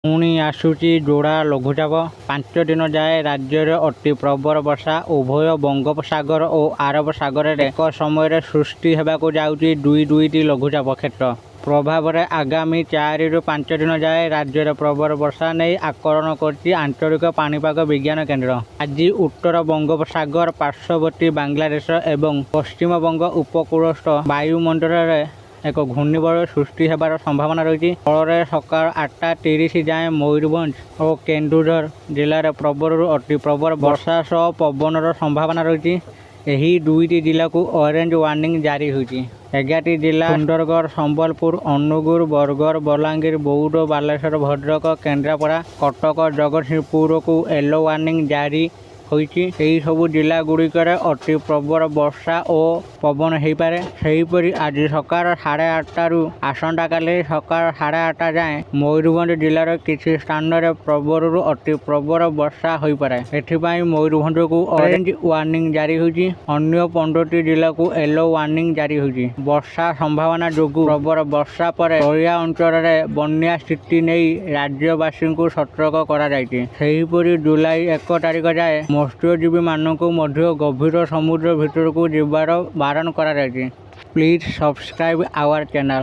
ପୁଣି ଆସୁଛି ଯୋଡ଼ା ଲଘୁଚାପ। 5 ଦିନ ଯାଏ ରାଜ୍ୟରେ ଅତି ପ୍ରବଳ ବର୍ଷା। ଉଭୟ ବଙ୍ଗୋପସାଗର ଓ ଆରବ ସାଗରରେ ଏକ ସମୟରେ ସୃଷ୍ଟି ହେବାକୁ ଯାଉଛି ଦୁଇଟି ଲଘୁଚାପ କ୍ଷେତ୍ର ପ୍ରଭାବରେ ଆଗାମୀ 4 ରୁ 5 ଦିନ ଯାଏ ରାଜ୍ୟରେ ପ୍ରବଳ ବର୍ଷା ନେଇ ଆକଳନ କରିଛି ଆଞ୍ଚଳିକ ପାଣିପାଗ ବିଜ୍ଞାନ କେନ୍ଦ୍ର। ଆଜି ଉତ୍ତର ବଙ୍ଗୋପସାଗର, ପାର୍ଶ୍ୱବର୍ତ୍ତୀ ବାଂଲାଦେଶ ଏବଂ ପଶ୍ଚିମବଙ୍ଗ ଉପକୂଳସ୍ଥ ବାୟୁମଣ୍ଡଳରେ ଏକ ଘୂର୍ଣ୍ଣିବଳୟ ସୃଷ୍ଟି ହେବାର ସମ୍ଭାବନା ରହିଛି। ଫଳରେ ସକାଳ 8:30 ଯାଏଁ ମୟୂରଭଞ୍ଜ ଓ କେନ୍ଦୁଝର ଜିଲ୍ଲାରେ ପ୍ରବଳରୁ ଅତି ପ୍ରବଳ ବର୍ଷା ସହ ପବନର ସମ୍ଭାବନା ରହିଛି। ଏହି 2ଟି ଜିଲ୍ଲାକୁ ଅରେଞ୍ଜ ୱାର୍ଣ୍ଣିଂ ଜାରି ହୋଇଛି। 11ଟି ଜିଲ୍ଲା ସୁନ୍ଦରଗଡ଼, ସମ୍ବଲପୁର, ଅନୁଗୁଳ, ବରଗଡ଼, ବଲାଙ୍ଗୀର, ବୌଦ୍ଧ, ବାଲେଶ୍ୱର, ଭଦ୍ରକ, କେନ୍ଦ୍ରାପଡ଼ା, କଟକ, ଜଗତସିଂହପୁରକୁ ୟେଲୋ ୱାର୍ଣ୍ଣିଂ ଜାରି ହୋଇଛି। ଏହି ସବୁ ଜିଲ୍ଲା ଗୁଡ଼ିକରେ ଅତି ପ୍ରବଳ ବର୍ଷା ଓ ପବନ ହୋଇପାରେ। ସେହିପରି ଆଜି ସକାଳ 8:30ରୁ ଆସନ୍ତାକାଲି ସକାଳ 8:30 ଯାଏଁ ମୟୂରଭଞ୍ଜ ଜିଲ୍ଲାର କିଛି ସ୍ଥାନରେ ପ୍ରବଳରୁ ଅତି ପ୍ରବଳ ବର୍ଷା ହୋଇପାରେ। ଏଥିପାଇଁ ମୟୂରଭଞ୍ଜକୁ ଅରେଞ୍ଜ ୱାର୍ଣ୍ଣିଂ ଜାରି ହୋଇଛି। ଅନ୍ୟ 15ଟି ଜିଲ୍ଲାକୁ ୟେଲୋ ୱାର୍ଣ୍ଣିଂ ଜାରି ହୋଇଛି। ବର୍ଷା ସମ୍ଭାବନା ଯୋଗୁଁ ପ୍ରବଳ ବର୍ଷା ପରେ ତଳିଆ ଅଞ୍ଚଳରେ ବନ୍ୟା ସ୍ଥିତି ନେଇ ରାଜ୍ୟବାସୀଙ୍କୁ ସତର୍କ କରାଯାଇଛି। ସେହିପରି ଜୁଲାଇ 1 ତାରିଖ ଯାଏଁ ମତ୍ସ୍ୟଜୀବୀମାନଙ୍କୁ ମଧ୍ୟ ଗଭୀର ସମୁଦ୍ର ଭିତରକୁ ଯିବାର ବାରଣ କରାଯାଇଛି। Please subscribe our channel.